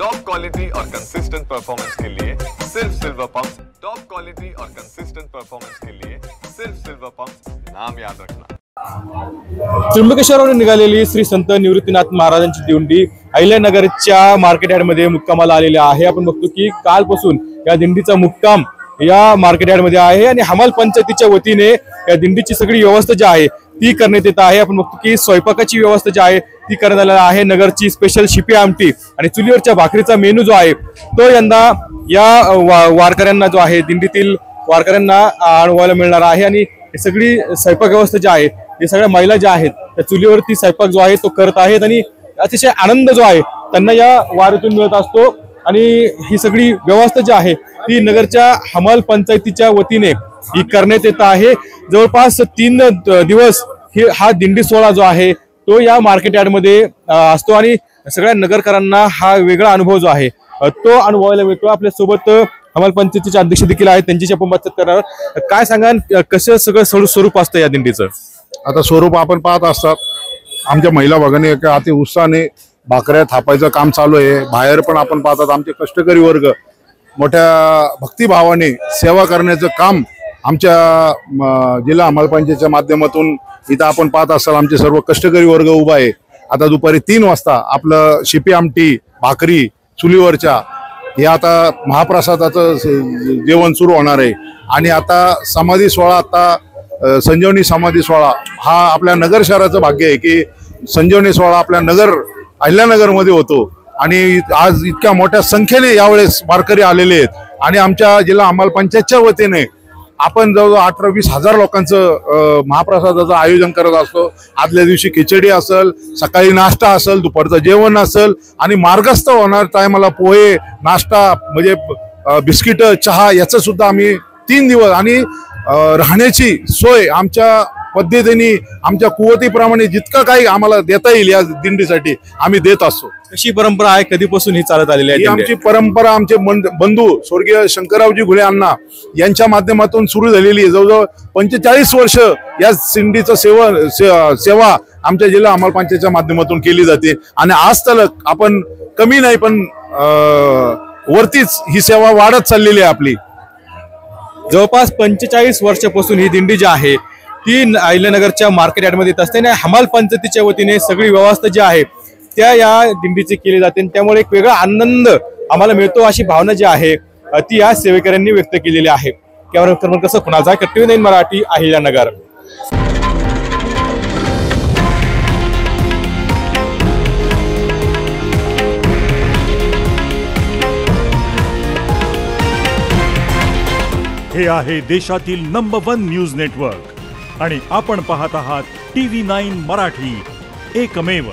Top quality और consistent performance के लिए सिर्फ सिल्वर पंप्स। टॉप क्वालिटी और कंसिस्टेंट परफॉर्मेंस के लिए सिर्फ सिल्वर पंप्स, नाम याद रखना। त्र्यंबकेश्वरवरून निघालेली श्री संत निवृत्तीनाथ महाराजांची दिंडी अहिल्यानगरच्या मार्केट यार्डमध्ये मुक्कामाला आलेली आहे। आपण बघतो की कालपासून या दिंडीचा मुक्काम या मार्केट यार्डमध्ये आहे आणि हमाल पंचायतीच्या वतीने या दिंडीची सगळी व्यवस्था जी आहे ती करण्यात येत आहे। आपण बघतो की स्वयंपाकाची व्यवस्था जी आहे ती करण्यात आलेली आहे। नगरची स्पेशल शिपी आमटी आणि चुलीवरच्या भाकरीचा मेनू जो आहे तो यंदा या वारकऱ्यांना जो आहे दिंडीतील वारकऱ्यांना अनुभवायला मिळणार आहे। आणि सगळी स्वयंपाक व्यवस्था जी आहे हे सगळ्या महिला ज्या आहेत त्या चुलीवरती स्वयंपाक जो आहे तो करत आहेत आणि अतिशय आनंद जो आहे त्यांना या वारीतून मिळत असतो। आणि ही सगळी व्यवस्था जी आहे ती नगरच्या हमाल पंचायतीच्या वतीने ही करण्यात येत आहे। जवळपास 3 दिवस हा दिंडी सोहळा जो आहे तो या मार्केट यार्डमध्ये असतो आणि सगळ्या नगरकरांना हा वेगळा अनुभव जो आहे तो अनुभवायला मिळतो। आपल्या सोबत हमाल पंचायतीचे अध्यक्ष देखील आहेत, त्यांच्याशी आपण बातचीत करणार। काय सांगा, कसं सगळं स्वरूप असतं या दिंडीचं? आता स्वरूप आपण पाहत असतात आमच्या महिला भगिनी अति उत्साहाने भाकऱ्या थापायचं काम चालू आहे। बाहेर पण आपण पाहतात आमचे कष्टकरी वर्ग मोठ्या भक्तिभावाने सेवा करण्याचं काम आमच्या जिल्हा हमाल पंचायतीच्या माध्यमातून इथं आपण पाहत असाल आमचे सर्व कष्टकरी वर्ग उभा आहे। आता दुपारी 3 वाजता आपलं शिपी आमटी भाकरी चुलीवरच्या हे आता महाप्रसादाचं जेवण सुरू होणार आहे। आणि आता समाधी सोहळा, आता संजीवनी समाधी सोहळा हा आपल्या नगर शहराचं भाग्य आहे की संजीवनी सोहळा आपल्या अहिल्यानगरमध्ये होतो आणि आज इतक्या मोठ्या संख्येने यावेळेस वारकरी आलेले आहेत। आणि आमच्या जिल्हा हमाल पंचायतच्या वतीने आपण जवळजवळ 18-20 हजार लोकांचं महाप्रसादाचं आयोजन करत असतो। आदल्या दिवशी खिचडी असेल, सकाळी नाश्ता असेल, दुपारचं जेवण असेल आणि मार्गस्थ होणार टायमाला पोहे नाश्ता म्हणजे बिस्किट चहा याचं सुद्धा आम्ही 3 दिवस आणि राहण्याची सोय आमच्या पद्धतीने आमच्या कुवतीप्रमाणे जितकं काही आम्हाला देता येईल या दिंडीसाठी आम्ही देत असतो। कशी परंपरा आहे, कधीपासून ही चालत आलेली आहे? आमची परंपरा आमचे बंधू स्वर्गीय शंकररावजी घुले अण्णा यांच्या माध्यमातून सुरू झालेली आहे। जवळजवळ 45 वर्ष या दिंडीचं सेवा आमच्या जिल्हा हमाल पंचायतीच्या माध्यमातून केली जाते आणि आज तक आपण कमी नाही पण वरतीच ही सेवा वाढत चाललेली आहे आपली। जवळपास 45 वर्षापासून ही दिंडी जी आहे ती अहिल्यानगरच्या मार्केट यार्डमध्ये येत असते आणि हमाल पंचायतीच्या वतीने सगळी व्यवस्था जी आहे त्या या दिंडीची केली जाते। त्यामुळे एक वेगळा आनंद आम्हाला मिळतो अशी भावना जी आहे ती या सेवेकऱ्यांनी व्यक्त केलेली आहे। कॅमेरा कसं कुणाचा TV9 मराठी अहिल्यानगर। हे आहे देशातील नंबर 1 न्यूज नेटवर्क आणि आपण पाहत आहात TV9 मराठी, एकमेव।